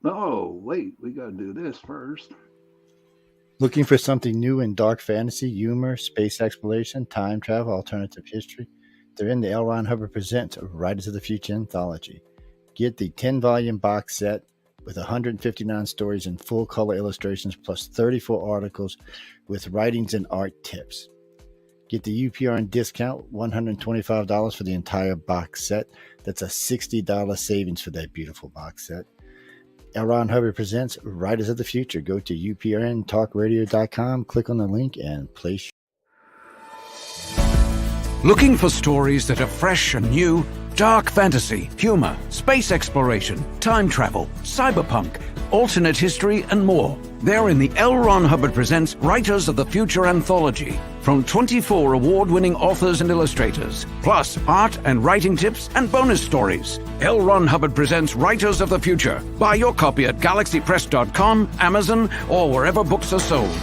Oh, wait, we got to do this first. Looking for something new in dark fantasy, humor, space exploration, time travel, alternative history? They're in the L. Ron Hubbard Presents Writers of the Future anthology. Get the 10-volume box set with 159 stories and full color illustrations plus 34 articles with writings and art tips. Get the UPRN discount, $125 for the entire box set. That's a $60 savings for that beautiful box set. L. Ron Hubbard Presents Writers of the Future. Go to uprntalkradio.com, click on the link, and place. Looking for stories that are fresh and new? Dark fantasy, humor, space exploration, time travel, cyberpunk, alternate history, and more. They're in the L. Ron Hubbard Presents Writers of the Future anthology from 24 award-winning authors and illustrators, plus art and writing tips and bonus stories. L. Ron Hubbard Presents Writers of the Future. Buy your copy at galaxypress.com, Amazon, or wherever books are sold.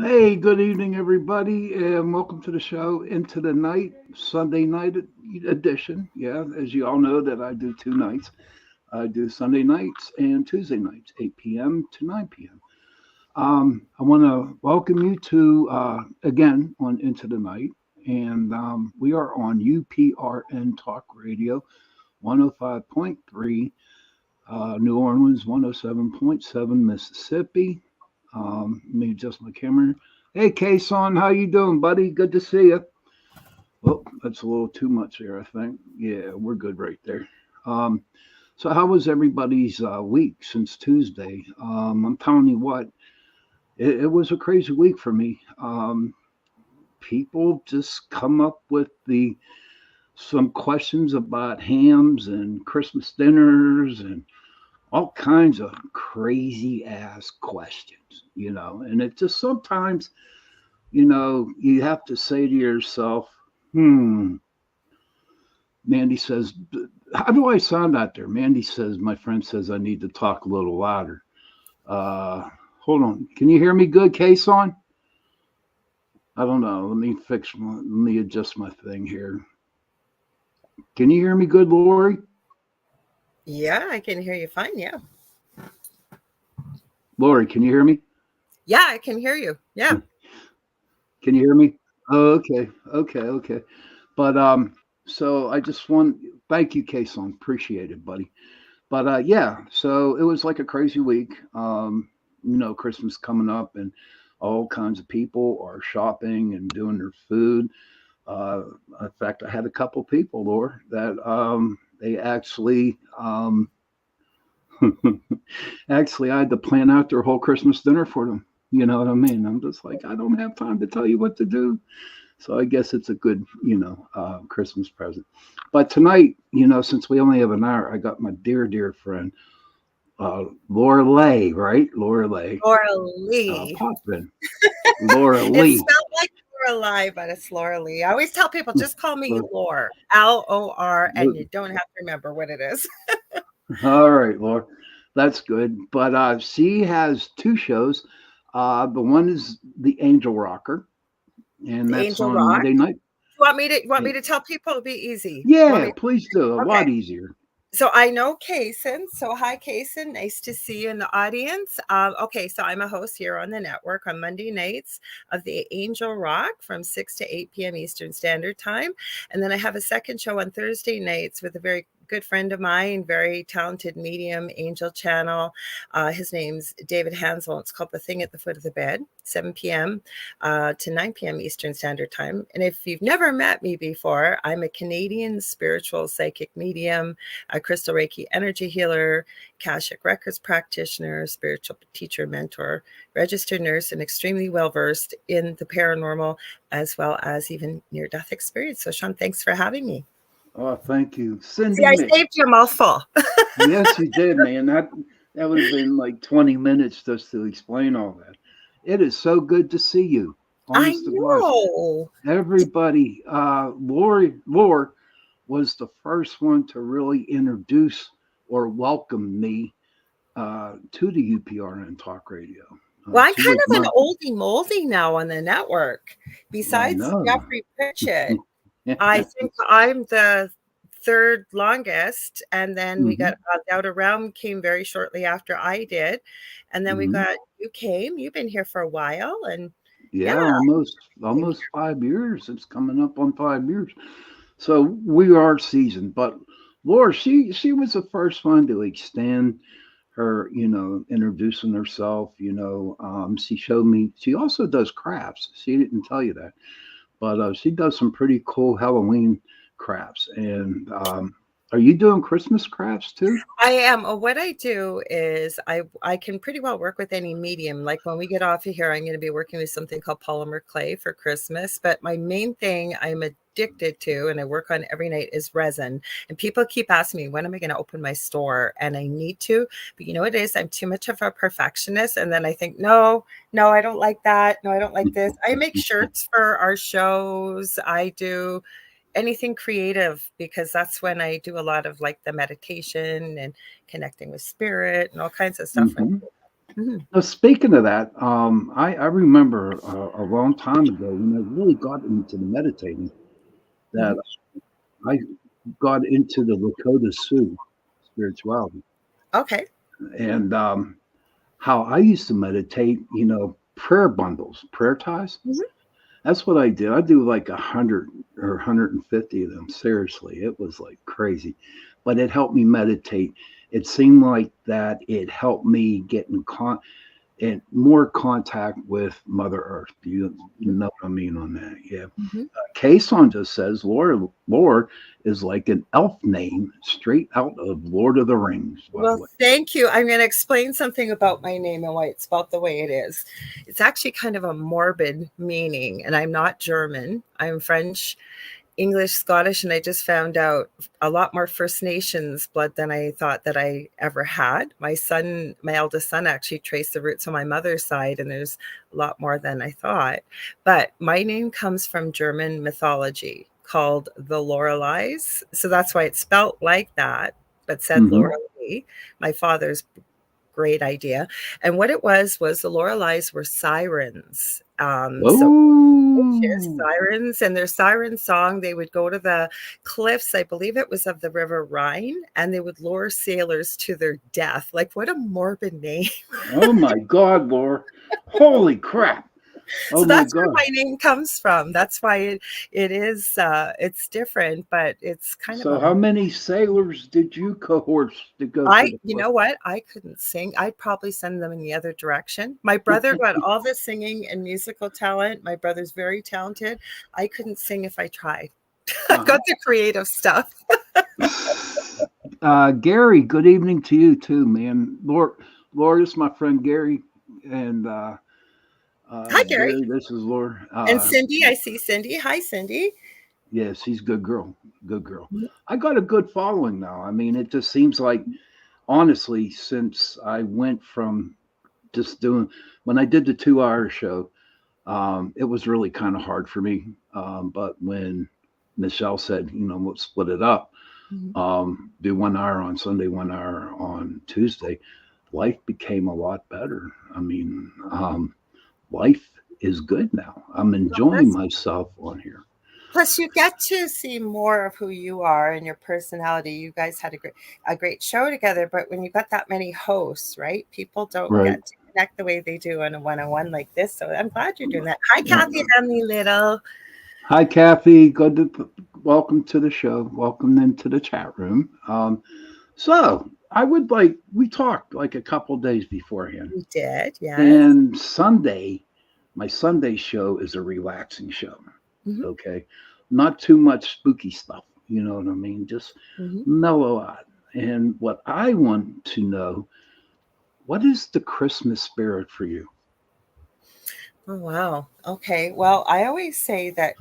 Hey, good evening, everybody, and welcome to the show Into the Night, Sunday night edition. Yeah, as you all know, that I do two nights. I do Sunday nights and Tuesday nights, 8 p.m. to 9 p.m. I want to welcome you to again on Into the Night, and we are on UPRN Talk Radio, 105.3, New Orleans, 107.7, Mississippi. Let me adjust my camera. Hey, Kason, how you doing, buddy? Good to see you. Well, that's a little too much there, I think. Yeah, we're good right there. So how was everybody's week since Tuesday? I'm telling you what, it was a crazy week for me. People just come up with some questions about hams and Christmas dinners and all kinds of crazy ass questions, and it just sometimes, you have to say to yourself, Mandy says, how do I sound out there? Mandy says, my friend says I need to talk a little louder. Hold on. Can you hear me good, Kason? I don't know. Let me adjust my thing here. Can you hear me good, Lori? Yeah, I can hear you fine. Yeah. Lori, can you hear me? Yeah, I can hear you. Yeah. Can you hear me? Oh, okay. But so I just thank you, Kason. Appreciate it, buddy. But yeah, so it was like a crazy week. Christmas coming up and all kinds of people are shopping and doing their food. In fact, I had a couple people, Laura, that they actually actually I had to plan out their whole Christmas dinner for them. You know what I mean? I'm just like, I don't have time to tell you what to do. So I guess it's a good, Christmas present. But tonight, since we only have an hour, I got my dear friend, Lorilei, right? Lorilei. Lorilei. Potvin. Lorilei. It's spelled like Lorelei, but it's Lorilei. I always tell people, just call me Lore, Lor, and you don't have to remember what it is. All right, Laura. That's good. But she has two shows. The one is the Angel Rocker, and The that's Angel on Rock. Monday night. You want me to tell people? It'll be easy. Yeah, please do. A lot easier. So I know Kason. So hi, Kason. Nice to see you in the audience. Okay, so I'm a host here on the network on Monday nights of the Angel Rock from 6 to 8 p.m. Eastern Standard Time. And then I have a second show on Thursday nights with a very good friend of mine, very talented medium, Angel Channel. His name's David Hansel. It's called The Thing at the Foot of the Bed, 7 p.m. To 9 p.m. Eastern Standard Time. And if you've never met me before, I'm a Canadian spiritual psychic medium, a crystal Reiki energy healer, Akashic Records practitioner, spiritual teacher, mentor, registered nurse, and extremely well-versed in the paranormal as well as even near-death experience. So Sean, thanks for having me. Oh, thank you, See, Cindy I Mick. saved you a mouthful. Yes, you did, man. That would have been like 20 minutes just to explain all that. It is so good to see you. I Honest to God, know. everybody. Lore was the first one to really introduce or welcome me to the UPRN Talk Radio. Well, I'm She kind was of my. an oldie moldy now on the network. I Besides know. Jeffrey Pritchett, I think I'm the third longest, and then we Hmm. got Out Around came very shortly after I did, and then we Hmm. got you came. You've been here for a while, and yeah, Yeah, almost 5 years. It's coming up on 5 years. So we are seasoned. But Laura, she was the first one to extend her, introducing herself. She showed me. She also does crafts. She didn't tell you that, but she does some pretty cool Halloween crafts. And are you doing Christmas crafts too? I am. What I do is I can pretty well work with any medium. Like when we get off of here, I'm going to be working with something called polymer clay for Christmas. But my main thing I'm addicted to and I work on every night is resin. And people keep asking me, when am I going to open my store? And I need to. But you know what it is? I'm too much of a perfectionist. And then I think, no, I don't like that. No, I don't like this. I make shirts for our shows. I do anything creative because that's when I do a lot of like the meditation and connecting with spirit and all kinds of stuff. Hmm. Mhm. Now, speaking of that, I remember a long time ago when I really got into the meditating that Mhm. I got into the Lakota Sioux spirituality Okay. and how I used to meditate, prayer bundles, prayer ties. Mhm. That's what I did. I do like 100 or 150 of them. Seriously, it was like crazy, but it helped me meditate. It seemed like that it helped me get in more contact with Mother Earth. You know what I mean on that? Yeah. Mhm. Kason just says Lord is like an elf name straight out of Lord of the Rings, by the Well, way. thank you. I'm going to explain something about my name and why it's spelled the way it is. It's actually kind of a morbid meaning, and I'm not German. I'm French, English, Scottish, and I just found out a lot more First Nations blood than I thought that I ever had. My eldest son, actually traced the roots on my mother's side, and there's a lot more than I thought. But my name comes from German mythology called the Lorelei's. So that's why it's spelt like that, but said Hmm. Lorelei. My father's great idea. And what it was the Lorelei's were sirens. So Oh, sirens and their siren song, they would go to the cliffs, I believe it was of the river Rhine, and they would lure sailors to their death. Like, what a morbid name. oh my God, Laura. Holy crap. Oh So my that's where God. my name comes from. That's why it is it's different, but it's kind of So a how many sailors did you cohorts to go to I the you cliff? know what? I couldn't sing. I'd probably send them in the other direction. My brother got all the singing and musical talent. My brother's very talented. I couldn't sing if I tried. I Uh-huh. got the creative stuff. Gary, good evening to you too, man. Lord, this is my friend Gary, and Hi, Gary. Gary, this is Lord. And Cindy, I see Cindy. Hi, Cindy. Yes, he's a good girl, good girl. Mhm. I got a good following now. I mean, it just seems like, honestly, since I went from just doing when I did the 2 hour show, it was really kind of hard for me. But when Michelle said, we'll split it up, Mhm. do 1 hour on Sunday, 1 hour on Tuesday, life became a lot better. I mean, life is good now. I'm enjoying That's myself on here. Plus, you get to see more of who you are and your personality. You guys had a great show together, but when you got that many hosts, right? People don't Right. get to connect the way they do on a one-on-one like this. So I'm glad you're doing that. Hi, Yeah. Kathy, Emily Little. Hi, Kathy. Welcome to the show. Welcome into the chat room. So we talked like a couple days beforehand, We did, yes. and my Sunday show is a relaxing show. Mhm, Okay, not too much spooky stuff. You know what I mean? Just mhm. mellow out. And what I want to know, what is the Christmas spirit for you? Oh, wow. Okay. Well, I always say that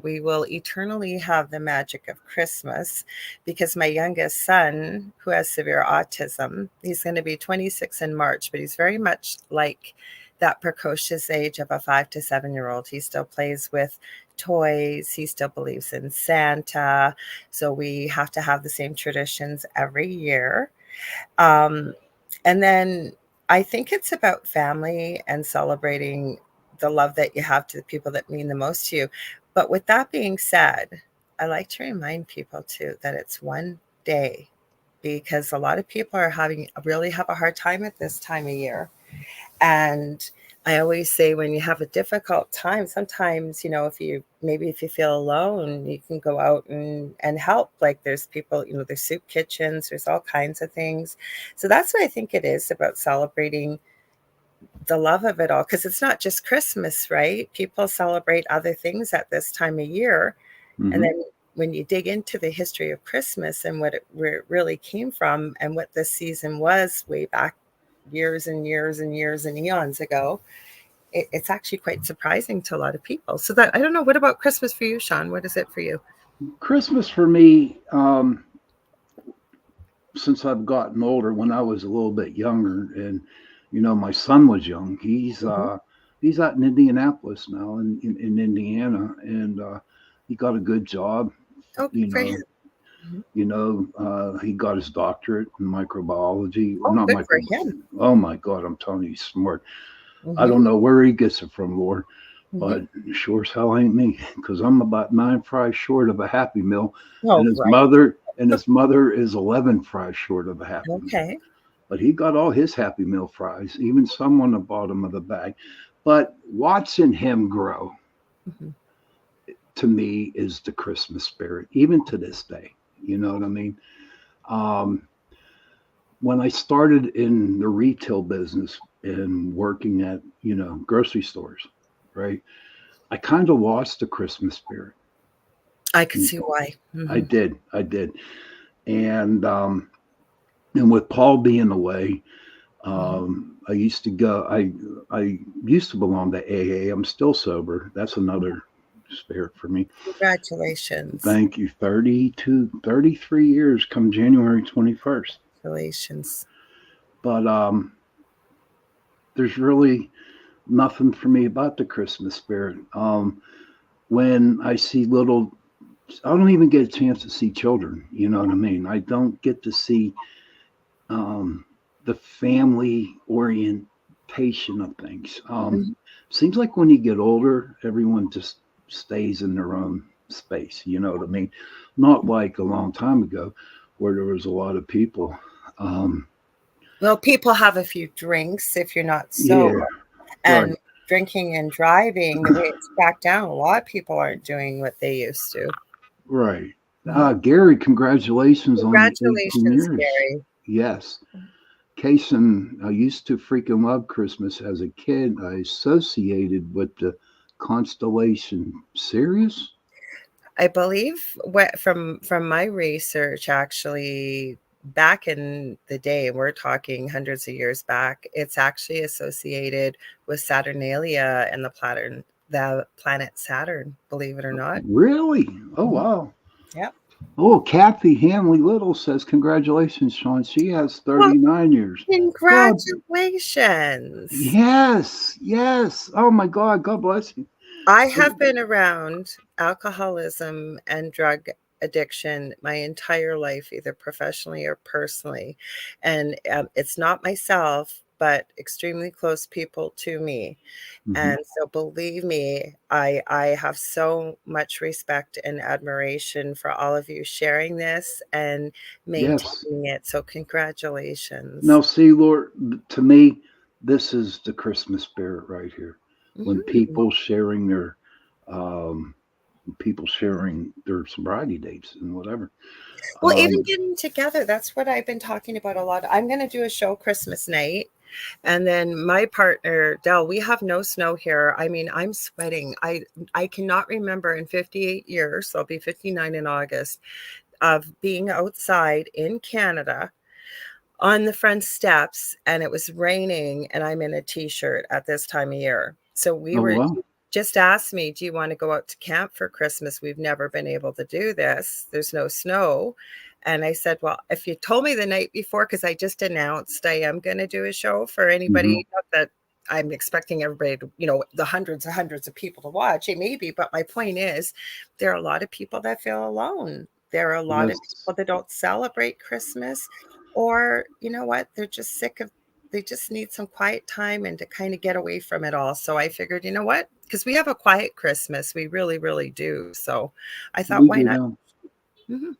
we will eternally have the magic of Christmas, because my youngest son, who has severe autism, he's going to be 26 in March, but he's very much like that precocious age of a 5 to 7 year old. He still plays with toys. He still believes in Santa. So we have to have the same traditions every year. Um, and then I think it's about family and celebrating the love that you have to the people that mean the most to you. But with that being said, I like to remind people too that it's one day, because a lot of people are having really have a hard time at this time of year. And I always say, when you have a difficult time, sometimes, if you feel alone, you can go out and help. Like, there's people, there's soup kitchens, there's all kinds of things. So that's what I think it is about celebrating the love of it all. Because it's not just Christmas, right? People celebrate other things at this time of year. And Hmm. then when you dig into the history of Christmas and where it really came from and what this season was way back years and years and years and eons ago, it's actually quite surprising to a lot of people. So that, I don't know, what about Christmas for you, Sean? What is it for you? Christmas for me, since I've gotten older, when I was a little bit younger, and my son was young. Hmm. He's out in Indianapolis now, in Indiana, and he got a good job. Oh, good You for know, him. Mhm. he got his doctorate in microbiology. Oh, Not good for micro. him. Oh my God, I'm telling you, he's smart. I Hmm. don't know where he gets it from, Lord, Hmm. but sure as hell ain't me, because I'm about 9 fries short of a Happy Meal, Oh, and his right. mother is 11 fries short of a Happy Meal. Okay. But he got all his Happy Meal fries, even some on the bottom of the bag. But watching him grow, Hmm. to me, is the Christmas spirit, even to this day. You know what I mean? Um, when I started in the retail business and working at, grocery stores, right? I kind of lost the Christmas spirit. I could see why. I Hmm. did, I did, and with Paul being away, Hmm. I used to go. I used to belong to AA. I'm still sober. That's another spirit for me. Congratulations. Thank you. 32, 33 years come January 21st. Congratulations. But there's really nothing for me about the Christmas spirit. When I see little, I don't even get a chance to see children. You know what I mean? I don't get to see um, the family orientation of things. Mhm. Seems like when you get older, everyone just stays in their own space. You know what I mean? Not like a long time ago where there was a lot of people. Um, Well, people have a few drinks if you're not sober. yeah, right, And drinking and driving, the way it's cracked down, a lot of people aren't doing what they used to. right. Mhm. Gary, congratulations on the 18 Congratulations, years. Gary. Yes. Kason, I used to freaking love Christmas as a kid. I associated with the constellation Sirius. I believe what from my research, actually, back in the day, we're talking hundreds of years back, it's actually associated with Saturnalia and the planet Saturn, believe it or not. Really? Oh, Mhm. wow. Yep. Oh, Kathy Hanley Little says, congratulations, Sean. She has Well, 39 years. God, congratulations. yes, yes. Oh, my God. God bless you. I have been around alcoholism and drug addiction my entire life, either professionally or personally. And it's not myself, but extremely close people to me. Hmm. And so, believe me, I have so much respect and admiration for all of you sharing this and Yes. maintaining it. So, congratulations. Now, see, Lord, to me, this is the Christmas spirit right here. When Mhm. um, people sharing their sobriety dates and whatever. Well, even Um, getting together, that's what I've been talking about a lot. I'm going to do a show Christmas night. And then my partner, Dell, we have no snow here. I mean, I'm sweating. I cannot remember in 58 years, so I'll be 59 in August, of being outside in Canada on the front steps, and it was raining, and I'm in a t-shirt at this time of year. So we Oh were wow. just asked me, do you want to go out to camp for Christmas? We've never been able to do this. There's no snow. And I said, well, if you told me the night before, because I just announced I am going to do a show for Hmm. anybody, not that I'm expecting everybody to, the hundreds and hundreds of people to watch. It may be, but my point is, there are a lot of people that feel alone. There are a lot of Yes. people that don't celebrate Christmas, or you know what? They're just sick of. They just need some quiet time and to kind of get away from it all. So I figured, you know what? Because we have a quiet Christmas, we really, really do. So I thought, We why do not? now. Mhm.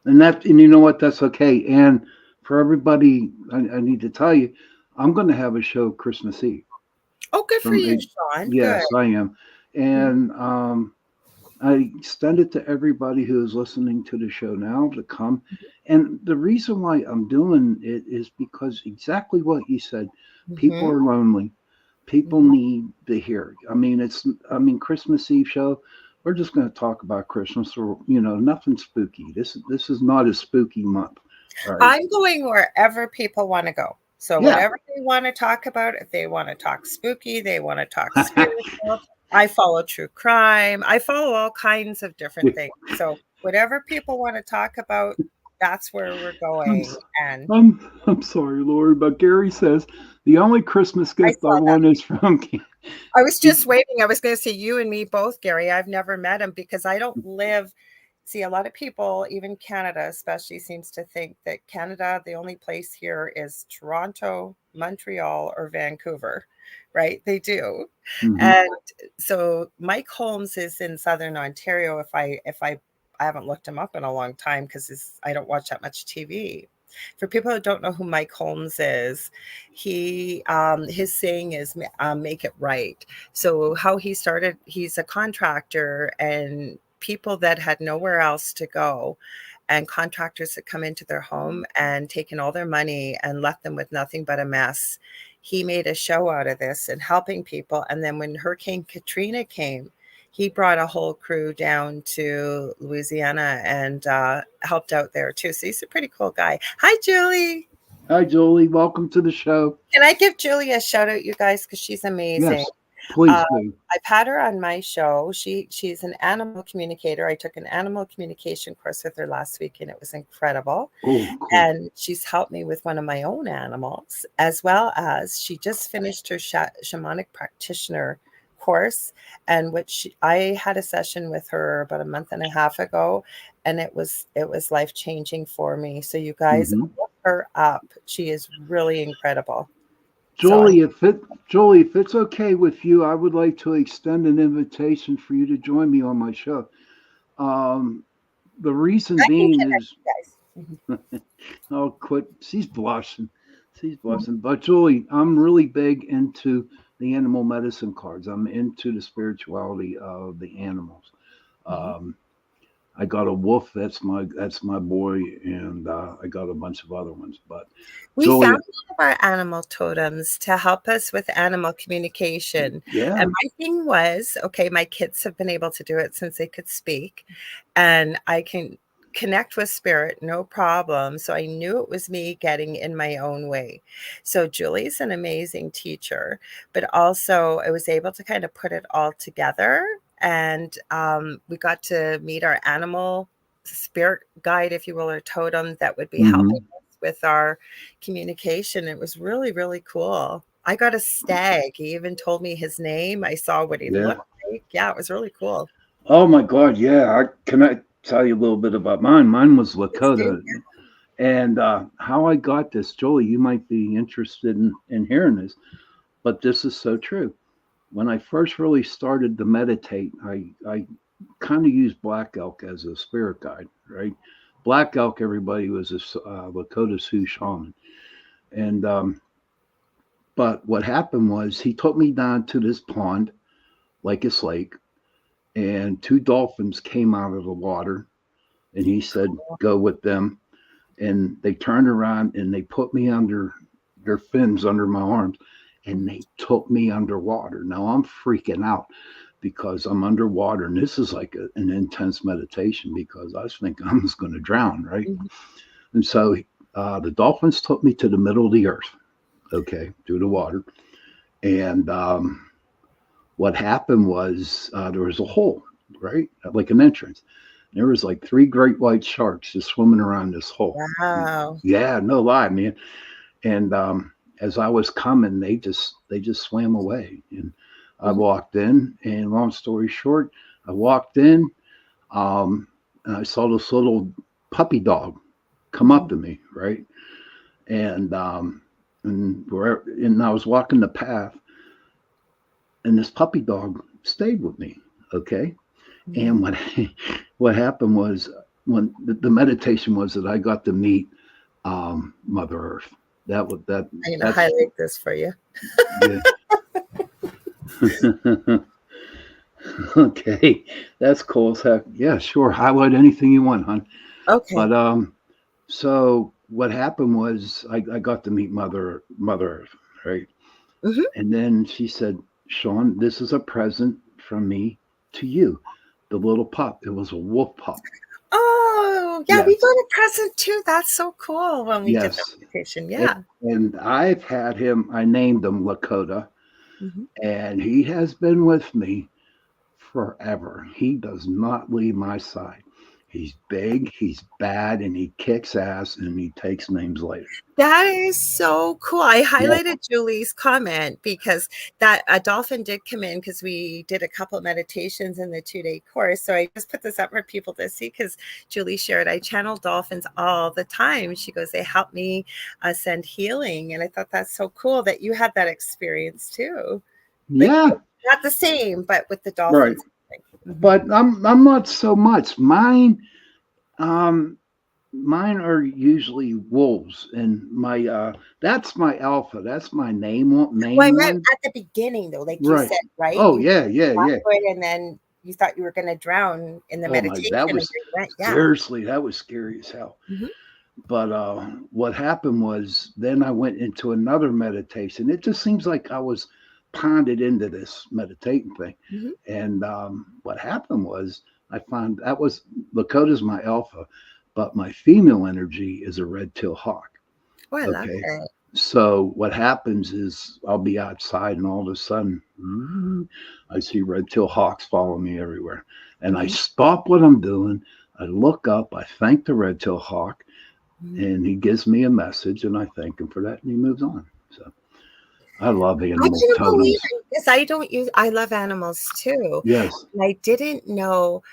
And you know what? That's okay. And for everybody, I need to tell you, I'm going to have a show Christmas Eve Oh, good for from you, a, Sean. Good. yes, I am. Mhm. And I extend it to everybody who is listening to the show now to come. And the reason why I'm doing it is because exactly what you said. People Mhm. are lonely. People Mhm. need to hear. I mean, Christmas Eve show. We're just going to talk about Christmas, or nothing spooky. This is not a spooky month. All right. I'm going wherever people want to go. So Yeah. whatever they want to talk about, if they want to talk spooky, they want to talk spiritual. I follow true crime. I follow all kinds of different things. So whatever people want to talk about, that's where we're I'm, going. s- And I'm sorry, Lori, but Gary says the only Christmas I gift I saw that. want is from. I was just waiting. I was going to say you and me both, Gary. I've never met him because I don't live. See, a lot of people, even Canada especially, seems to think that Canada, the only place here is Toronto, Montreal, or Vancouver, right? They do. Hmm. And so Mike Holmes is in Southern Ontario. I haven't looked him up in a long time because I don't watch that much TV. For people who don't know who Mike Holmes is, his saying is "make it right." So how he started, he's a contractor, and people that had nowhere else to go, and contractors had come into their home and taken all their money and left them with nothing but a mess. He made a show out of this and helping people. And then when Hurricane Katrina came, he brought a whole crew down to Louisiana and helped out there too. So he's a pretty cool guy. Hi, Julie. Hi, Jolie. Welcome to the show. Can I give Julie a shout out, you guys? Because she's amazing. Yes, please Uh, do. I've had her on my show. She's an animal communicator. I took an animal communication course with her last week, and it was incredible. Oh, cool. And she's helped me with one of my own animals, as well as she just finished her shamanic practitioner course, and I had a session with her about a month and a half ago, and it was life changing for me. So you guys Hmm. look her up. She is really incredible. So I'm Jolie, Jolie, if it's okay with you, I would like to extend an invitation for you to join me on my show. Um, the reason I can being connect is, you guys. oh, quit. She's blushing. She's blushing. But Julie, I'm really big into the animal medicine cards. I'm into the spirituality of the animals. Mhm. Um, I got a wolf. That's my boy, and I got a bunch of other ones. But We Julie, found one of our animal totems to help us with animal communication. yeah. And my thing was, okay, my kids have been able to do it since they could speak, and I can connect with spirit, no problem. So I knew it was me getting in my own way. So Julie's an amazing teacher, but also I was able to kind of put it all together. And we got to meet our animal spirit guide, if you will, or totem that would be helping Hmm. us with our communication. It was really, really cool. I got a stag. He even told me his name. I saw what he Yeah. looked like. Yeah, it was really cool. Oh my God, yeah. Can I tell you a little bit about mine? Mine was Please do. Lakota. And how I got this, Jolie, you might be interested in hearing this, but this is so true. When I first really started to meditate, I kind of used black elk as a spirit guide, right? Black elk, everybody was a Lakota Sioux shaman. And, but what happened was he took me down to this pond, Lakes Lake, and two dolphins came out of the water. And he said, go with them. And they turned around and they put me under their fins under my arms and they took me underwater. Now I'm freaking out because I'm underwater and this is like an intense meditation because I was thinking I was going to drown, right? Mhm. And so The dolphins took me to the middle of the earth, okay, through the water. And what happened was there was a hole, right? Like an entrance. There was like three great white sharks just swimming around this hole. Wow. Yeah, no lie, man. And as I was coming, they just swam away. And I Mhm. walked in, and long story short, I walked in, and I saw this little puppy dog come up Mhm. to me, right? And and I was walking the path, and this puppy dog stayed with me. Okay, and Mhm. what happened was when the meditation was that I got to meet Mother Earth. I'm going to That's highlight this for you. yeah. Okay, that's cool as heck. Yeah, sure. Highlight anything you want, hon. Okay. But so what happened was I got to meet Mother Earth, right? Mhm. And then she said, Sean, this is a present from me to you. The little pup. It was a wolf pup. Oh, yeah, we Yes, got a present too. That's so cool when we did the yes. meditation. And, Yeah. and I've had him. I named him Lakota, Mhm. and he has been with me forever. He does not leave my side. He's big, he's bad, and he kicks ass, and he takes names later. That is so cool. I Yeah, highlighted Julie's comment because that a dolphin did come in because we did a couple meditations in the 2-day course. So I just put this up for people to see because Julie shared I channel dolphins all the time. She goes, they help me send healing. And I thought that's so cool that you had that experience too. Like yeah, not the same, but with the right. dolphins. Mhm. But I'm not so much. Um mine are usually wolves, and my that's my alpha. That's my Well, I main meant one. at the beginning though, like you Right. said, right? Oh You yeah, yeah, got yeah. to it and then you thought you were going to drown in the Oh my, meditation that and was here you went. Yeah. seriously, that was scary as hell. Mhm. But what happened was then I went into another meditation. It just seems like I was ponded into this meditating thing. Mhm. And what happened was I found that was Lakota's my alpha, but my female energy is a red tail hawk. Oh, I love Okay. it. So what happens is I'll be outside and all of a sudden I see red tail hawks follow me everywhere. And I Mhm. stop what I'm doing. I look up, I thank the red tail hawk, Mhm. and he gives me a message, and I thank him for that, and he moves on. So I love I animal couldn't believe totems. it because I don't use I love animals too. Yes. And I didn't know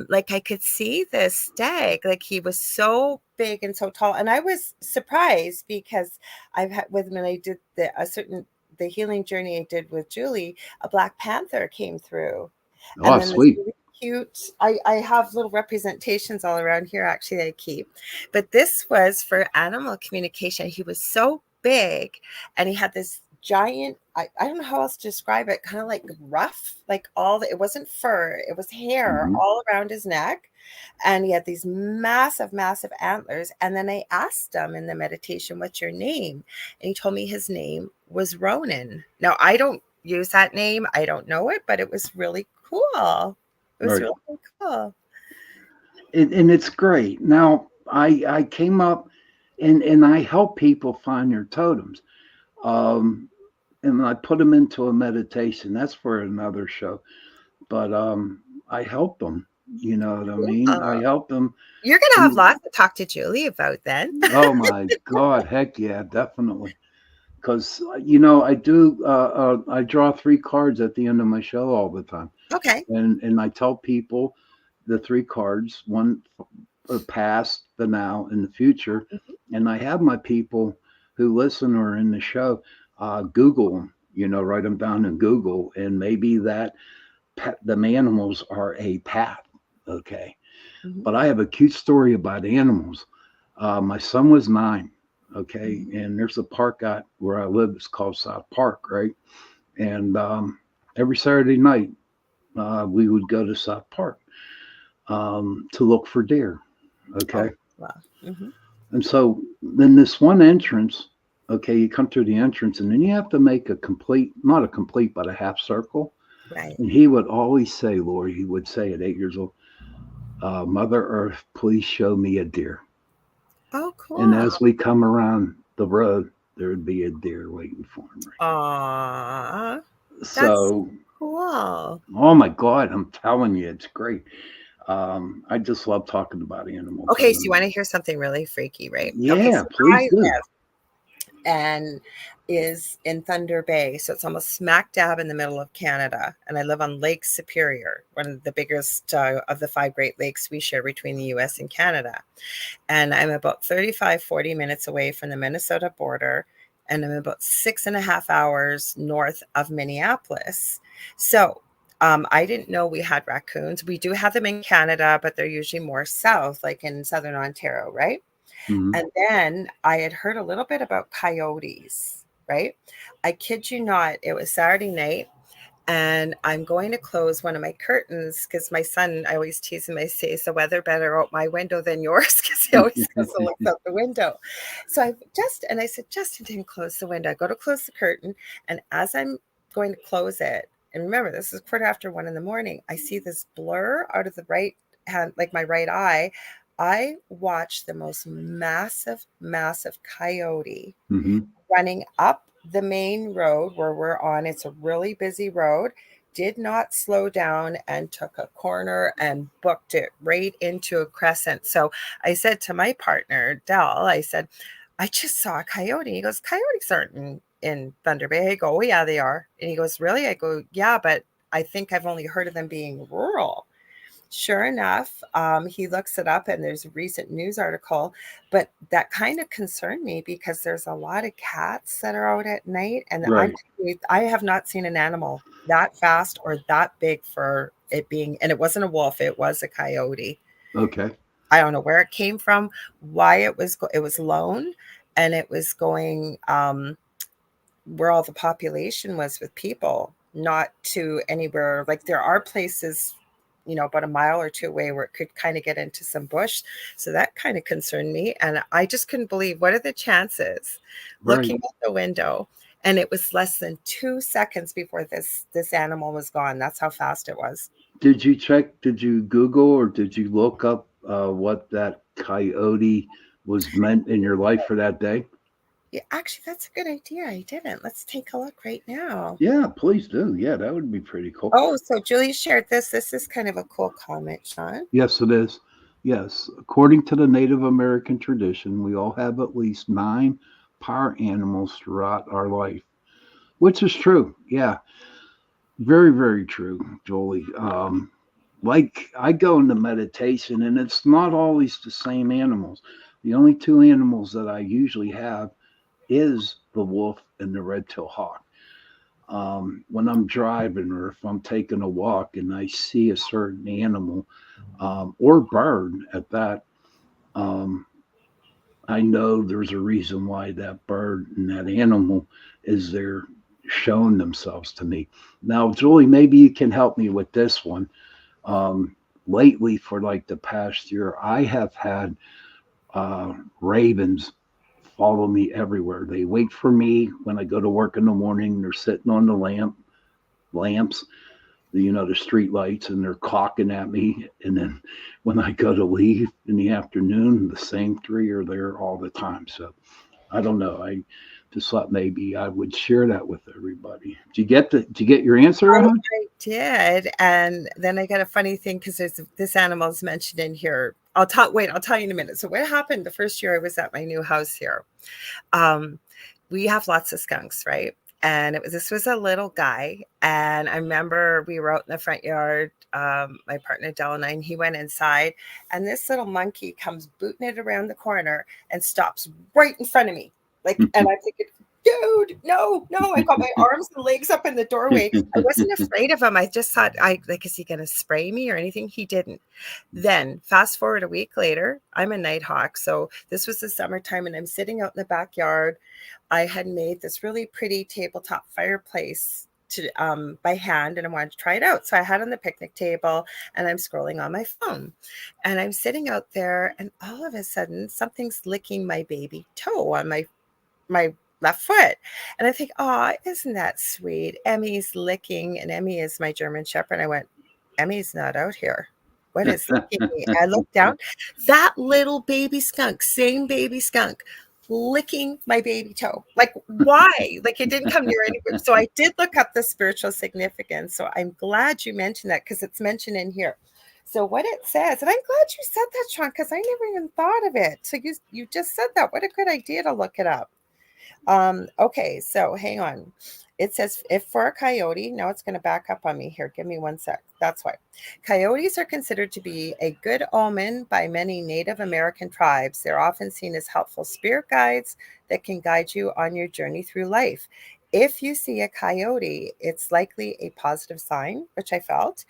like I could see this stag, like he was so big and so tall. And I was surprised because I've had with when I did the healing journey I did with Julie, a black panther came through. And Oh, then this sweet. really cute, I have little representations all around here actually that I keep. But this was for animal communication. He was so big and he had this giant, I don't know how else to describe it, kind of like rough, like it wasn't fur, it was hair Hmm. all around his neck. And he had these massive, massive antlers. And then I asked him in the meditation, what's your name? And he told me his name was Ronan. Now, I don't use that name. I don't know it, but it was really cool. It was Right. really cool. And it's great. Now I came up and I help people find their totems. Um, and I put them into a meditation. That's for another show. But I help them. You know what I mean? I Cool. help them. You're going to have And, lots to talk to Julie about then. oh my God, heck yeah, definitely. Because I draw three cards at the end of my show all the time, Okay. and I tell people the three cards, one past, the now, and the future, and I have my people who listen or in the show Google them, write them down in Google, and maybe the animals are a path. Okay, Mhm. but I have a cute story about animals. My son was 9. Okay, Mhm. and there's a park out where I live. It's called South Park, right? And every Saturday night we would go to South Park to look for deer. Okay, Oh, wow. Mhm. and so then this one entrance. Okay, you come through the entrance, and then you have to make not a complete, but a half circle. Right. And he would always say, Lord, he would say at 8 years old, Mother Earth, please show me a deer. Oh, And cool. as we come around the road, there would be a deer waiting for him right Aw, there. that's So, cool. oh my God, I'm telling you, it's great. I just love talking about animals. Okay, so you want to hear something really freaky, right? Okay, Yeah, so I please do. live and is in Thunder Bay. So it's almost smack dab in the middle of Canada. And I live on Lake Superior, one of the biggest of the 5 Great Lakes we share between the US and Canada. And I'm about 35, 40 minutes away from the Minnesota border. And I'm about 6.5 hours north of Minneapolis. So I didn't know we had raccoons. We do have them in Canada, but they're usually more south, like in southern Ontario, right? Mhm. And then I had heard a little bit about coyotes, right? I kid you not, it was Saturday night and I'm going to close one of my curtains because my son, I always tease him, I say, is the weather better out my window than yours? Because he always goes to look out the window. So I said, Justin didn't close the window. I go to close the curtain. And as I'm going to close it, and remember, this is 1:15 in the morning, I see this blur out of the right hand, like my right eye. I watched the most massive, massive coyote Mhm. running up the main road where we're on. It's a really busy road. Did not slow down and took a corner and booked it right into a crescent. So I said to my partner, Dell, I said, I just saw a coyote. He goes, coyotes aren't in Thunder Bay. I go, oh, yeah, they are. And he goes, really? I go, yeah, but I think I've only heard of them being rural. Sure enough, he looks it up and there's a recent news article, but that kind of concerned me because there's a lot of cats that are out at night. And I'm Right. telling you, I have not seen an animal that fast or that big for it being, and it wasn't a wolf, it was a coyote. Okay. I don't know where it came from, why it was lone and it was going where all the population was with people, not to anywhere. Like there are places, about a mile or two away where it could kind of get into some bush. So that kind of concerned me. And I just couldn't believe, what are the chances Right. looking out the window? And it was less than 2 seconds before this animal was gone. That's how fast it was. Did you check? Did you Google or did you look up what that coyote was meant in your life for that day? Yeah, actually, that's a good idea. I didn't. Let's take a look right now. Yeah, please do. Yeah, that would be pretty cool. Oh, so Julie shared this. This is kind of a cool comment, Sean. Yes, it is. Yes. According to the Native American tradition, we all have at least 9 power animals throughout our life, which is true. Yeah, very, very true, Jolie. Like I go into meditation, and it's not always the same animals. The only two animals that I usually have is the wolf and the red-tailed hawk. When I'm driving or if I'm taking a walk and I see a certain animal or bird at that, um, I know there's a reason why that bird and that animal is there showing themselves to me. Now, Julie, maybe you can help me with this one. Lately, for like the past year, I have had ravens follow me everywhere. They wait for me when I go to work in the morning. They're sitting on the lamps, the street lights, and they're clocking at me. And then when I go to leave in the afternoon, the same three are there all the time. So I don't know. I just thought maybe I would share that with everybody. Did you get your answer, I Ron? did, and then I got a funny thing because there's this animal is mentioned in here. I'll tell you in a minute. So what happened the first year I was at my new house here? Um, we have lots of skunks, right? And this was a little guy, and I remember we were out in the front yard, my partner Dell and I, and he went inside, and this little monkey comes booting it around the corner and stops right in front of me. Like, and I'm thinking, dude, no, no. I got my arms and legs up in the doorway. I wasn't afraid of him. I just thought, is he going to spray me or anything? He didn't. Then fast forward a week later, I'm a nighthawk. So this was the summertime and I'm sitting out in the backyard. I had made this really pretty tabletop fireplace to by hand and I wanted to try it out. So I had on the picnic table and I'm scrolling on my phone and I'm sitting out there and all of a sudden something's licking my baby toe on my left foot. And I think, oh, isn't that sweet? Emmy's licking, and Emmy is my German Shepherd. And I went, Emmy's not out here. what is licking me? I look down, that little baby skunk, same baby skunk, licking my baby toe. Like, why? Like, it didn't come near anywhere. So I did look up the spiritual significance. So I'm glad you mentioned that, because it's mentioned in here. So what it says, and I'm glad you said that, Sean, because I never even thought of it. So you just said that. What a good idea to look it up. Okay, so hang on. It says, if for a coyote, now it's going to back up on me here. Give me one sec. That's why. Coyotes are considered to be a good omen by many Native American tribes. They're often seen as helpful spirit guides that can guide you on your journey through life. If you see a coyote, it's likely a positive sign, which I felt.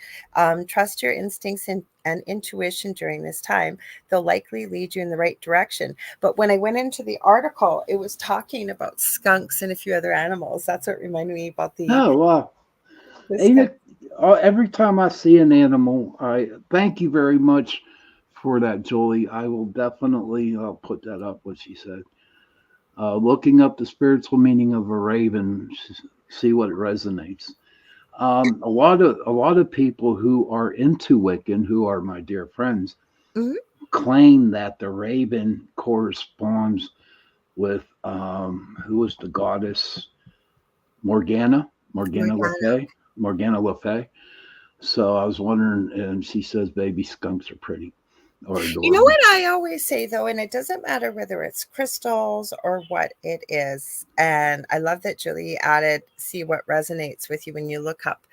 Trust your instincts and intuition during this time. They'll likely lead you in the right direction. But when I went into the article, it was talking about skunks and a few other animals. That's what reminded me about Oh, wow. the Ain't skunk. it? Every time I see an animal, I thank you very much for that, Julie. I will definitely put that up, what she said. Looking up the spiritual meaning of a raven, see what resonates. A lot of people who are into Wiccan, who are my dear friends, Mhm. claim that the raven corresponds with who was the goddess Morgana Le Morgana. Fay, Morgana Le Fay. So I was wondering, and she says baby skunks are pretty or You know adorable. what I always say though, and it doesn't matter whether it's crystals or what it is. And I love that Julie added, see what resonates with you when you look up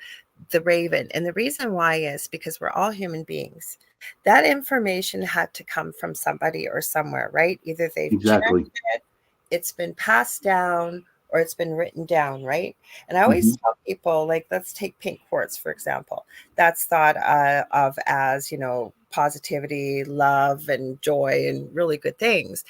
the raven. And the reason why is because we're all human beings. That information had to come from somebody or somewhere, right? Either they've chanted Exactly. it, it's been passed down, or it's been written down, right? And I always Hmm. tell people, like, let's take pink quartz, for example. That's thought of as, positivity, love, and joy, and really good things.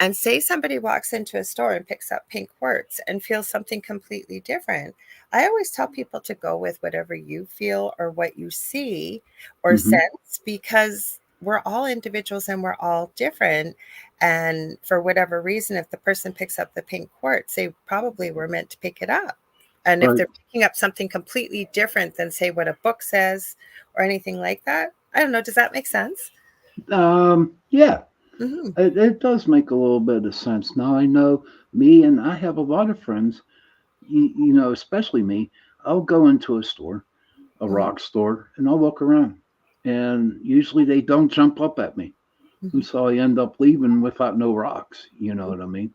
And say somebody walks into a store and picks up pink quartz and feels something completely different. I always tell people to go with whatever you feel or what you see or Hmm. sense, because we're all individuals and we're all different. And for whatever reason, if the person picks up the pink quartz, they probably were meant to pick it up. And if Right. they're picking up something completely different than, say, what a book says or anything like that, I don't know. Does that make sense? Yeah, Hmm. it does make a little bit of sense. Now I know me, and I have a lot of friends. Especially me. I'll go into a store, a Hmm. rock store, and I'll look around, and usually they don't jump up at me. And Hmm. so I end up leaving without no rocks. You know what I mean?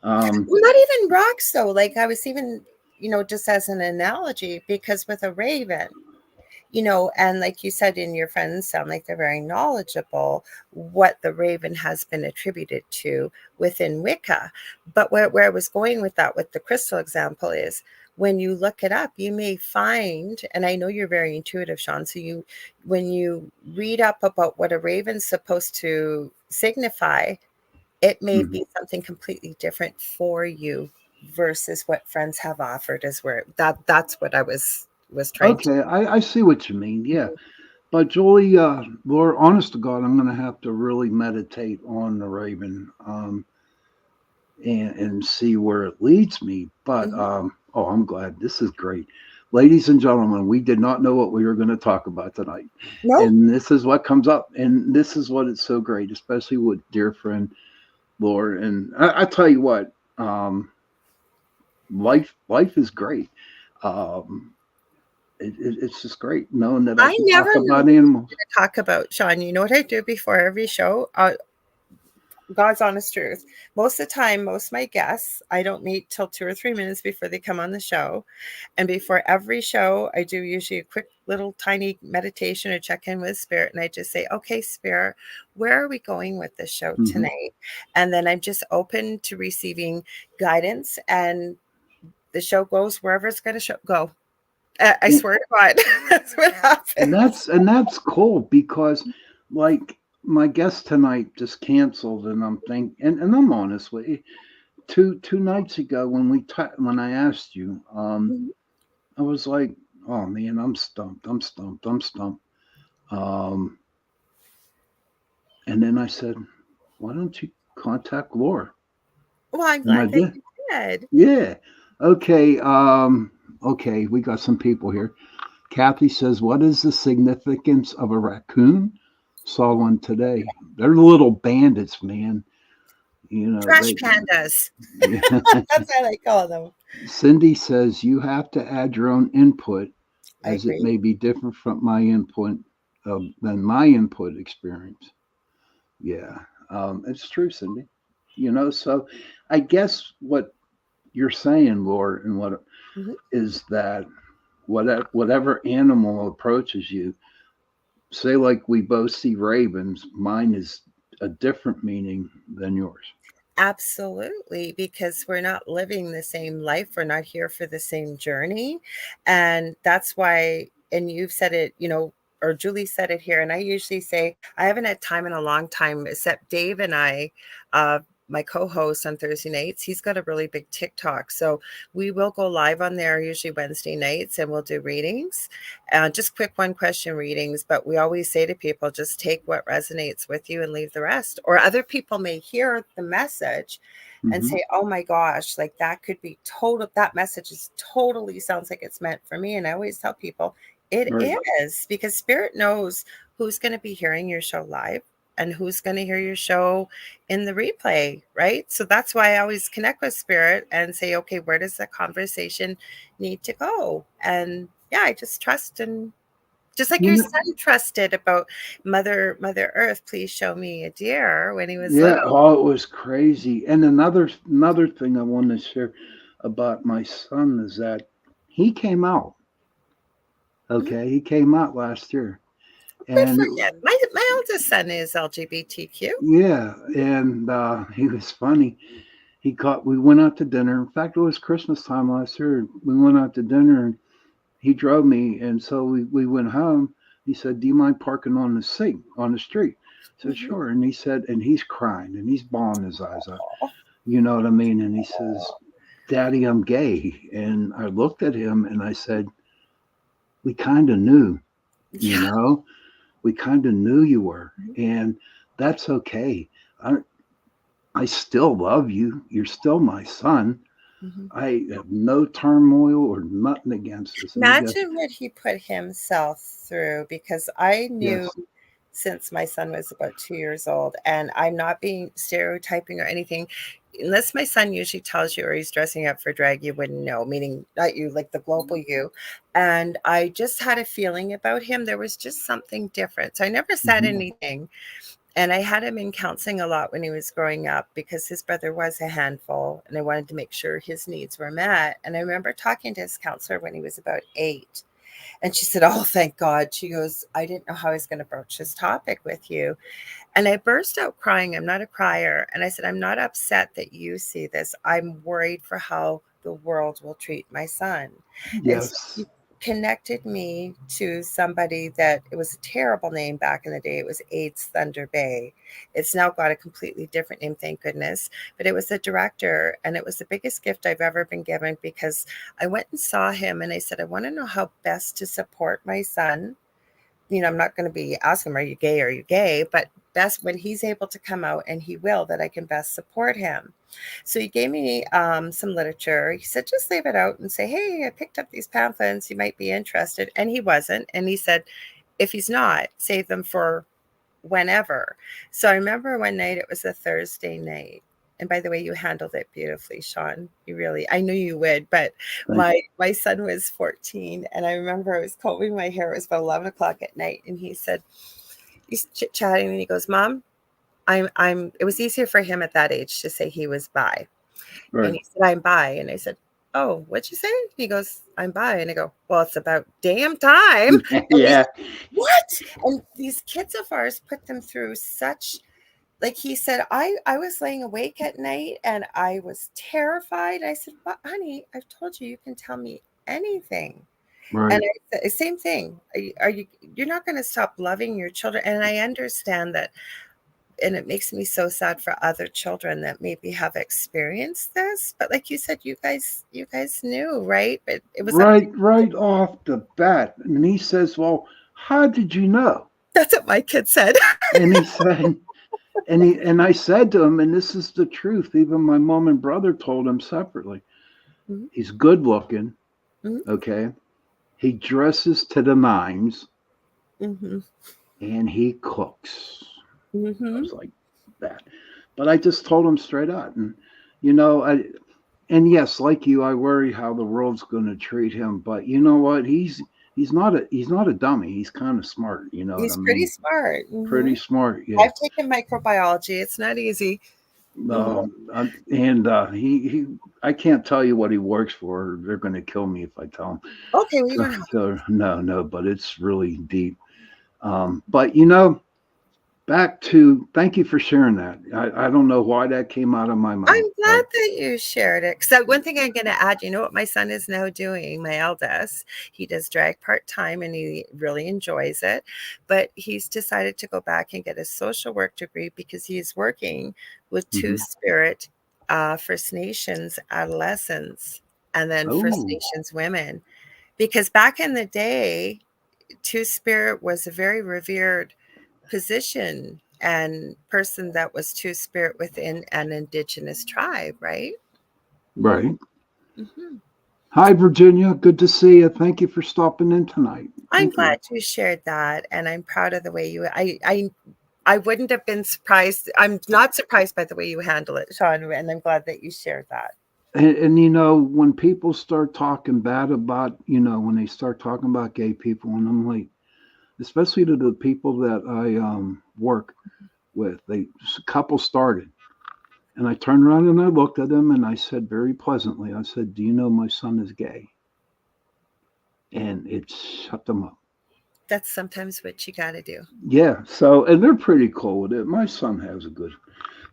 Um, Well, not even rocks though. Like I was even, just as an analogy, because with a raven, and like you said, in your friends sound like they're very knowledgeable what the raven has been attributed to within Wicca. But where I was going with that, with the crystal example, is when you look it up, you may find, and I know you're very intuitive, Sean. So when you read up about what a raven's supposed to signify, it may mhm. be something completely different for you versus what friends have offered, is where that's what I was trying to. Okay, I see what you mean. Yeah. But Julie, Lord, honest to God, I'm going to have to really meditate on the Raven, and see where it leads me. But Mhm. oh, I'm glad. This is great, ladies and gentlemen. We did not know what we were going to talk about tonight, No, and this is what comes up, and this is what it's so great, especially with dear friend Lord. And I tell you what, life is great. Um, it's just great knowing that I I can never talk know about what animals. to talk about, Sean. You know what I do before every show? God's honest truth. Most of the time, most of my guests, I don't meet till 2 or 3 minutes before they come on the show. And before every show, I do usually a quick little tiny meditation or check in with Spirit. And I just say, okay, Spirit, where are we going with this show Hmm. tonight? And then I'm just open to receiving guidance, and the show goes wherever it's going to go. I And, swear to God, that's what and happens. that's cool because, like, my guest tonight just canceled, and I'm thinking, and I'm honest with you. Two nights ago, when I asked you, Mhm. I was like, oh man, I'm stumped. I'm stumped. I'm stumped. Um, and then I said, why don't you contact Laura? Well, I'm And I glad that did. you did. Yeah. Okay. Okay. We got some people here. Kathy says, "What is the significance of a raccoon?" Saw one today. They're little bandits, man. You know, Trash they. pandas. Yeah. That's what I call them. Cindy says you have to add your own input, I as it agree. may be different from my input than my input experience. Yeah, it's true, Cindy. You know, so I guess what you're saying, Laura, and what Mhm. is that whatever animal approaches you, say like we both see ravens, mine is a different meaning than yours. Absolutely, because we're not living the same life. We're not here for the same journey. And that's why, and you've said it, or Julie said it here. And I usually say, I haven't had time in a long time, except Dave and I, uh, my co-host on Thursday nights, he's got a really big TikTok. So we will go live on there usually Wednesday nights and we'll do readings, just quick one question readings. But we always say to people, just take what resonates with you and leave the rest. Or other people may hear the message and Hmm. say, oh my gosh, like that could be total, that message is totally sounds like it's meant for me. And I always tell people it Right. is, because spirit knows who's going to be hearing your show live and who's going to hear your show in the replay, right? So that's why I always connect with spirit and say, okay, where does the conversation need to go? And yeah, I just trust, and just like You your know, son trusted about Mother Earth, please show me a deer when he was yeah. little. Oh, it was crazy. And another thing I want to share about my son is that he came out. Mhm. Okay, he came out last year, Good and for him. My eldest son is LGBTQ. yeah, and he was funny. We went out to dinner. In fact, it was Christmas time last year. We went out to dinner, and he drove me, and so we went home. He said, "Do you mind parking on the street?" I said, Mhm. "Sure." And he said, and he's crying and he's bawling his eyes out. You know what I mean? And he says, "Daddy, I'm gay." And I looked at him and I said, "We kind of knew, you Yeah. know, we kind of knew you were, Mhm. and that's okay. I I still love you. You're still my son. Mhm. I have no turmoil or nothing against us." And he goes, Imagine what he put himself through, because I knew "Yes, since my son was about 2 years old, and I'm not being stereotyping or anything. Unless my son usually tells you or he's dressing up for drag, you wouldn't know, meaning not you, like the global you. And I just had a feeling about him. There was just something different. So I never said hmm anything. And I had him in counseling a lot when he was growing up because his brother was a handful and I wanted to make sure his needs were met. And I remember talking to his counselor when he was about 8. And she said, oh, thank God. She goes, I didn't know how I was going to broach this topic with you. And I burst out crying. I'm not a crier. And I said, I'm not upset that you see this. I'm worried for how the world will treat my son. And so yes, he connected me to somebody that, it was a terrible name back in the day. It was AIDS Thunder Bay. It's now got a completely different name, thank goodness. But it was a director, and it was the biggest gift I've ever been given, because I went and saw him and I said, I want to know how best to support my son. I'm not going to be asking him, are you gay? Are you gay? But best when he's able to come out, and he will, that I can best support him. So he gave me some literature. He said, just leave it out and say, hey, I picked up these pamphlets. You might be interested. And he wasn't. And he said, if he's not, save them for whenever. So I remember one night, it was a Thursday night. And by the way, you handled it beautifully, Sean. You really, I knew you would, but thank my son was 14, and I remember I was combing my hair. It was about 11 o'clock at night, and he said, he's chit chatting, and he goes, "Mom, I'm." It was easier for him at that age to say he was bi, you." and Right. he said, "I'm bi," and I said, "Oh, what'd you say?" He goes, "I'm bi," and I go, "Well, it's about damn time." And he's, Yeah. what? And these kids of ours put them through such, like he said, I was laying awake at night and I was terrified. I said, "But honey, I've told you, you can tell me anything." And Right. I said, same thing. You're not going to stop loving your children. And I understand that. And it makes me so sad for other children that maybe have experienced this. But like you said, you guys knew, right? But it was up to Right off the bat. And he says, "Well, how did you know?" that's what my kid said. And he said, and I said to him, and this is the truth, even my mom and brother told him separately. Mhm, He's good looking, mhm, okay? He dresses to the nines Mm-hmm. and he cooks. I Mm-hmm. was like that. But I just told him straight out. And, you know, and yes, like you, I worry how the world's going to treat him. But you know what? He's not a dummy. He's kind of smart. You know what I He's pretty mean? smart. Pretty Mm-hmm. smart. Yeah. I've taken microbiology. It's not easy. Mm-hmm. And he I can't tell you what he works for. They're going to kill me if I tell him. Okay, we So, don't have. no, but it's really deep. But you know, back to thank you for sharing that. I don't know why that came out of my I'm mouth, glad but that you shared it. So one thing I'm going to add, you know what my son is now doing, my eldest, he does drag part-time and he really enjoys it, but he's decided to go back and get a social work degree because he's working with hmm. Two-Spirit First Nations adolescents and then First Oh, Nations women. Because back in the day, Two-Spirit was a very revered position and person that was Two-Spirit within an indigenous tribe, right? Mm-hmm. right. Mm-hmm. Hi, Virginia. Good to see you. Thank you for stopping in tonight. I'm Thank you. glad you shared that, and I'm proud of the way you. I wouldn't have been surprised. I'm not surprised by the way you handle it, Sean, and I'm glad that you shared that. And you know, when people start talking bad about, you know, when they start talking about gay people, and I'm like, especially to the people that I work with, a couple started, and I turned around and I looked at them and I said very pleasantly, I said, "Do you know my son is gay?" And it shut them up. That's sometimes what you got to do. Yeah. So, and they're pretty cool with it. My son has a good.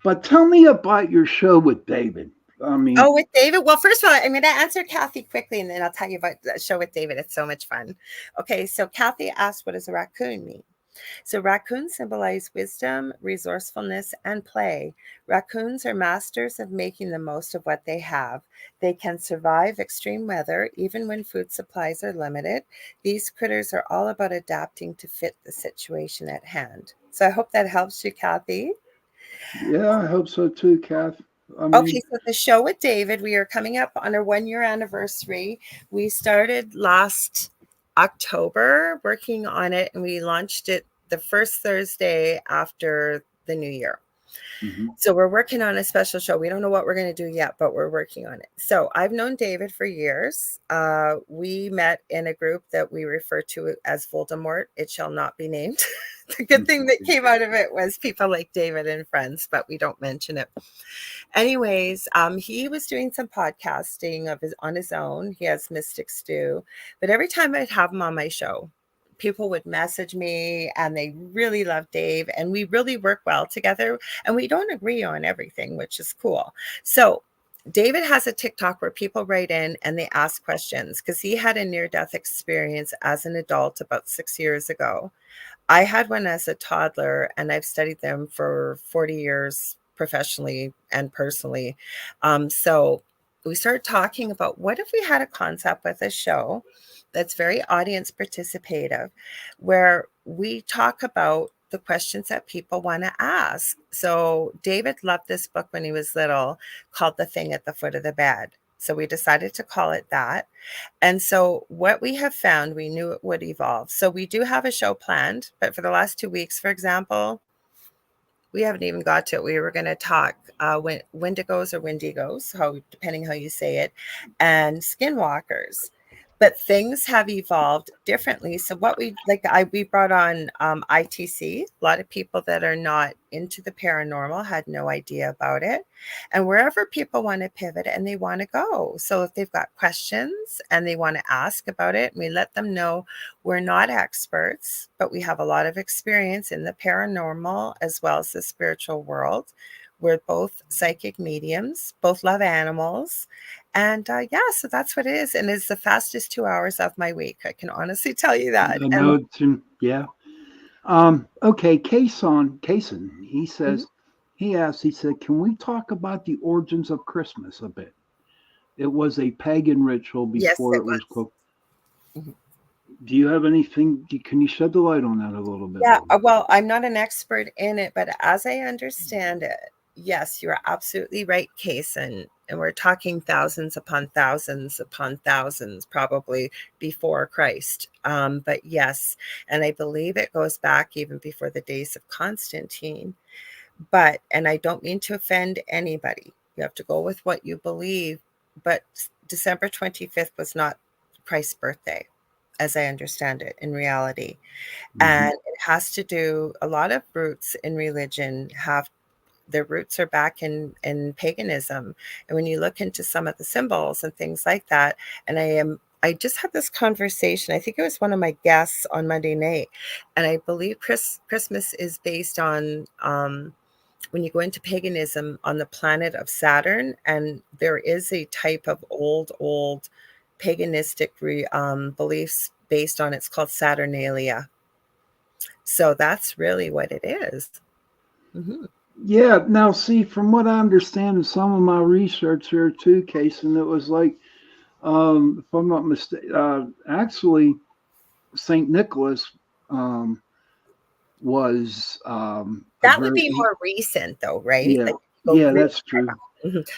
But tell me about your show with David. I mean, Oh, with David? Well, first of all, I'm going to answer Kathy quickly, and then I'll tell you about the show with David. It's so much fun. Okay, so Kathy asked, "What does a raccoon mean?" So raccoons symbolize wisdom, resourcefulness, and play. Raccoons are masters of making the most of what they have. They can survive extreme weather, even when food supplies are limited. These critters are all about adapting to fit the situation at hand. So I hope that helps you, Kathy. yeah, I hope so too, Kath. I Okay, mean, so the show with David, we are coming up on our 1 year anniversary. We started last October working on it, and we launched it the first Thursday after the new year. mhm. So we're working on a special show. We don't know what we're going to do yet, but we're working on it. So I've known David for years. We met in a group that we refer to as Voldemort. It shall not be named. The good thing that came out of it was people like David and friends, but we don't mention it. Anyways, he was doing some podcasting on his own. He has Mystic Stew, but every time I'd have him on my show, people would message me and they really love Dave and we really work well together and we don't agree on everything, which is cool. So David has a TikTok where people write in and they ask questions because he had a near-death experience as an adult about 6 years ago. I had one as a toddler, and I've studied them for 40 years professionally and personally. So we started talking about what if we had a concept with a show that's very audience participative, where we talk about the questions that people want to ask. So David loved this book when he was little called The Thing at the Foot of the Bed. So we decided to call it that. And so what we have found, we knew it would evolve. So we do have a show planned, but for the last 2 weeks, for example, we haven't even got to it. We were going to talk Wendigos or Wendigos, depending how you say it, and skinwalkers. But things have evolved differently. So what we brought on ITC. A lot of people that are not into the paranormal had no idea about it. And wherever people want to pivot and they want to go. So if they've got questions and they want to ask about it, we let them know we're not experts, but we have a lot of experience in the paranormal as well as the spiritual world. We're both psychic mediums, both love animals. And yeah, so that's what it is. And it's the fastest 2 hours of my week. I can honestly tell you that. I And know it's yeah. Okay, Kason, he mhm, says, he said, can we talk about the origins of Christmas a bit? It was a pagan ritual yes, before it it was was. quote. Mhm. Do you have anything? Can you shed the light on that a little bit? Yeah, well, I'm not an expert in it, but as I understand it, yes, you're absolutely right, Kason. And we're talking thousands upon thousands upon thousands, probably before Christ. But yes, and I believe it goes back even before the days of Constantine. But, and I don't mean to offend anybody, you have to go with what you believe. But December 25th was not Christ's birthday, as I understand it in reality. And it has to do, a lot of roots in religion have, their roots are back in paganism. And when you look into some of the symbols and things like that, and I just had this conversation, I think it was one of my guests on Monday night, and I believe Christmas is based on, when you go into paganism, on the planet of Saturn, and there is a type of old paganistic beliefs based on, it's called Saturnalia. So that's really what it is. Mm-hmm. Yeah. Now, see, from what I understand in some of my research here too, Case, and it was like, if I'm not mistaken, actually, Saint Nicholas um, was a That would very be more recent though, right? yeah, Like go yeah, really that's true.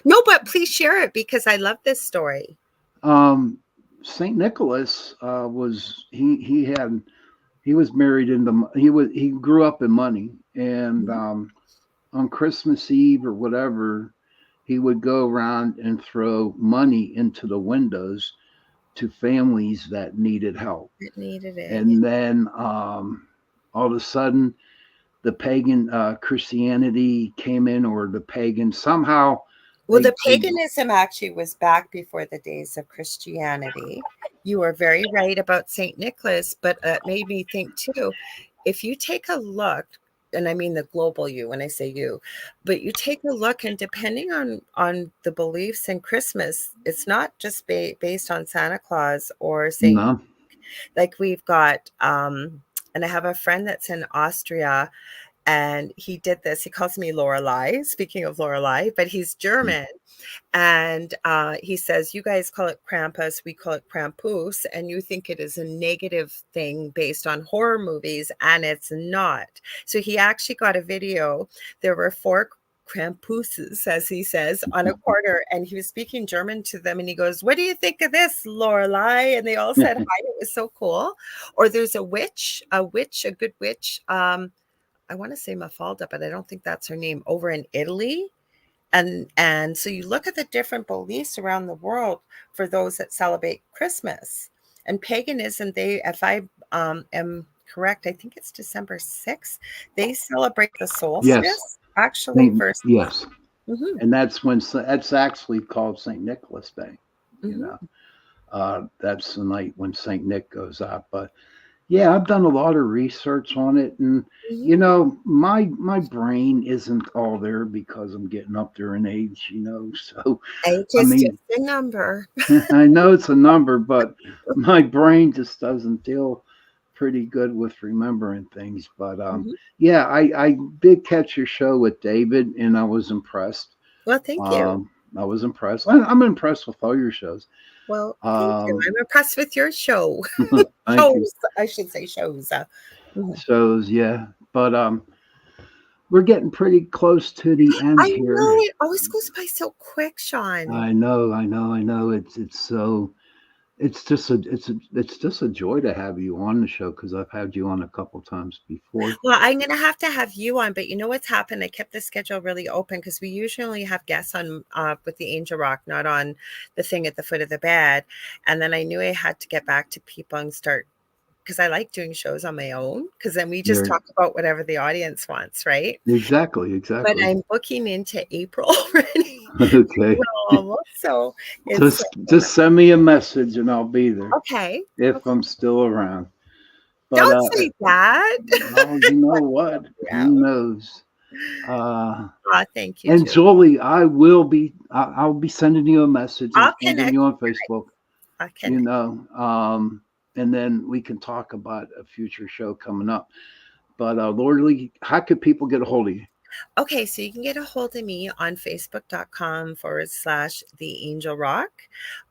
No, but please share it because I love this story. Um, Saint Nicholas was he was married into he grew up in money, and Mhm. on Christmas Eve or whatever, he would go around and throw money into the windows to families that needed help. It needed it. And then all of a sudden, the pagan Christianity came in, or the pagan somehow Well, the they paganism actually was back before the days of Christianity. You are very right about St. Nicholas, but it made me think too, if you take a look, and I mean the global you when I say you, but you take a look, and depending on the beliefs in Christmas, it's not just based on Santa Claus or St. no Like we've got and I have a friend that's in Austria, and he did this. He calls me Lorelei, speaking of Lorelei, but he's German. And he says, you guys call it Krampus, we call it Krampus, and you think it is a negative thing based on horror movies, and it's not. So he actually got a video. There were four Krampuses, as he says, on a corner, and he was speaking German to them, and he goes, what do you think of this, Lorelei? And they all said hi. It was so cool. Or there's a witch, a good witch. I want to say Mafalda, but I don't think that's her name, over in Italy. And so you look at the different beliefs around the world for those that celebrate Christmas. And paganism, they, if I am correct, I think it's December 6th, they celebrate the yes solstice actually versus. yes, Mhm, and that's when that's actually called Saint Nicholas Day. You mhm, know, that's the night when Saint Nick goes out. But yeah, I've done a lot of research on it, and mhm. my brain isn't all there because I'm getting up there in age. So Age I is mean, just a number. I know it's a number, but my brain just doesn't deal pretty good with remembering things. But Mhm. yeah, I did catch your show with David, and I was impressed. Well, thank you. I was impressed. I'm impressed with all your shows. Well, thank you. Um, I'm impressed with your show. thank you. Shows, I should say shows. Mhm. Shows, yeah, but we're getting pretty close to the end I know here. it always goes by so quick, Sean. I know. It's so it's just a joy to have you on the show because I've had you on a couple times before. Well, I'm gonna have to have you on, but you know what's happened? I kept the schedule really open because we usually have guests on with the Angel Rock, not on the thing at the foot of the bed. And then I knew I had to get back to people and start, because I like doing shows on my own because then we just You're talk about whatever the audience wants, right? exactly, But exactly. I'm booking into April already. Okay. So it's Just send me a message and I'll be there okay. if Okay. I'm still around. But Don't say that. well, you know what? Yeah. Who knows? Uh, Thank you, and Julie. Jolie, I'll be sending you a message or I'll pinging connect. you on Facebook. I'll You connect. know, and then we can talk about a future show coming up. But Lord Lee, how could people get a hold of you? Okay, so you can get a hold of me on facebook.com/The Angel Rock.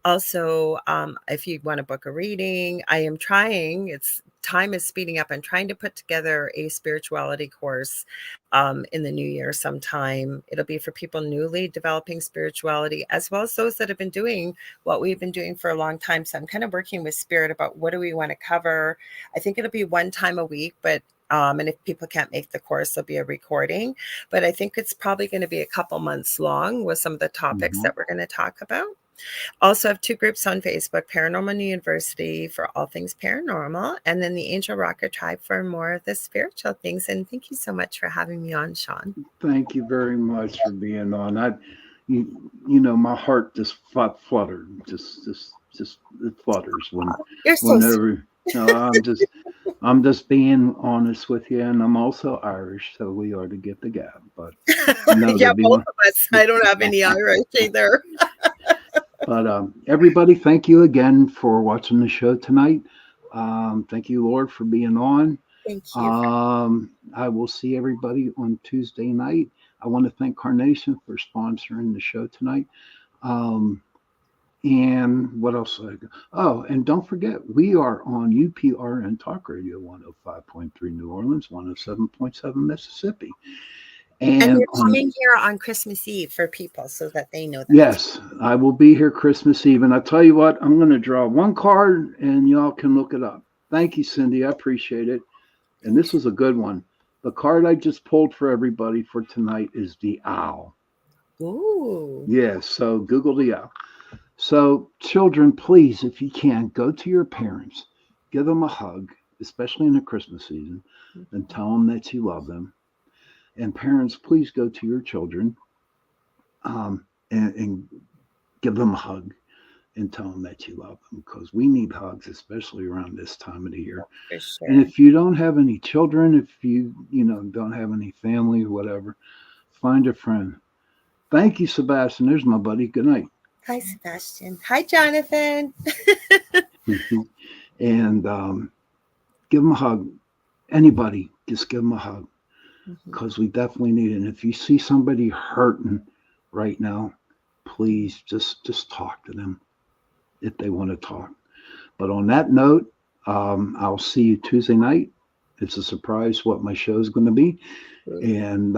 Also, if you want to book a reading, I am trying. It's time is speeding up. I'm trying to put together a spirituality course in the new year sometime. It'll be for people newly developing spirituality, as well as those that have been doing what we've been doing for a long time. So I'm kind of working with Spirit about what do we want to cover. I think it'll be one time a week, but and if people can't make the course, there'll be a recording. But I think it's probably going to be a couple months long with some of the topics that we're going to talk about. Also have 2 groups on Facebook, Paranormal University for all things paranormal, and then the Angel Rocker Tribe for more of the spiritual things. And thank you so much for having me on, Sean. Thank you very much for being on. You know, my heart just fluttered, just it flutters You're so whenever. No, I'm just being honest with you, and I'm also Irish, so we are to get the gab. But yeah, both of us. I don't have any Irish either. But everybody, thank you again for watching the show tonight. Thank you, Lord, for being on. Thank you. I will see everybody on Tuesday night. I want to thank Carnation for sponsoring the show tonight. And what else? Oh, and don't forget, we are on UPRN Talk Radio 105.3 New Orleans, 107.7 Mississippi. And you're coming here on Christmas Eve for people so that they know that. Yes, I will be here Christmas Eve. And I'll tell you what, I'm going to draw one card and y'all can look it up. Thank you, Cindy. I appreciate it. And this was a good one. The card I just pulled for everybody for tonight is the owl. Ooh. Yes, so Google the owl. So children, please, if you can, go to your parents, give them a hug, especially in the Christmas season, and tell them that you love them. And parents, please go to your children and give them a hug and tell them that you love them, because we need hugs, especially around this time of the year. For sure. And if you don't have any children, if you don't have any family or whatever, find a friend. Thank you, Sebastian. There's my buddy. Good night. Hi, Sebastian. Hi, Jonathan. And give them a hug. Anybody, just give them a hug, because we definitely need it. And if you see somebody hurting right now, please just talk to them if they want to talk. But on that note, I'll see you Tuesday night. It's a surprise what my show is going to be. And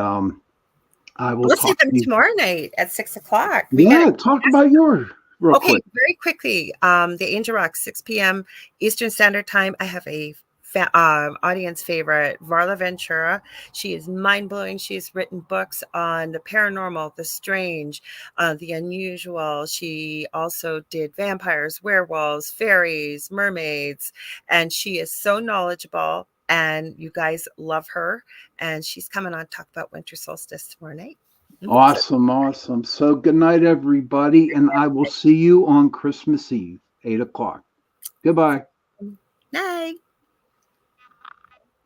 I will see them tomorrow night at 6:00. Talk about yours real quick. Very quickly. The Angel Rock, 6 p.m. Eastern Standard Time. I have a audience favorite, Varla Ventura. She is mind-blowing. She's written books on the paranormal, the strange, the unusual. She also did vampires, werewolves, fairies, mermaids, and she is so knowledgeable, and you guys love her. And she's coming on to talk about winter solstice tomorrow night. Awesome. So good night, everybody, and I will see you on Christmas Eve, 8:00. Goodbye. Night.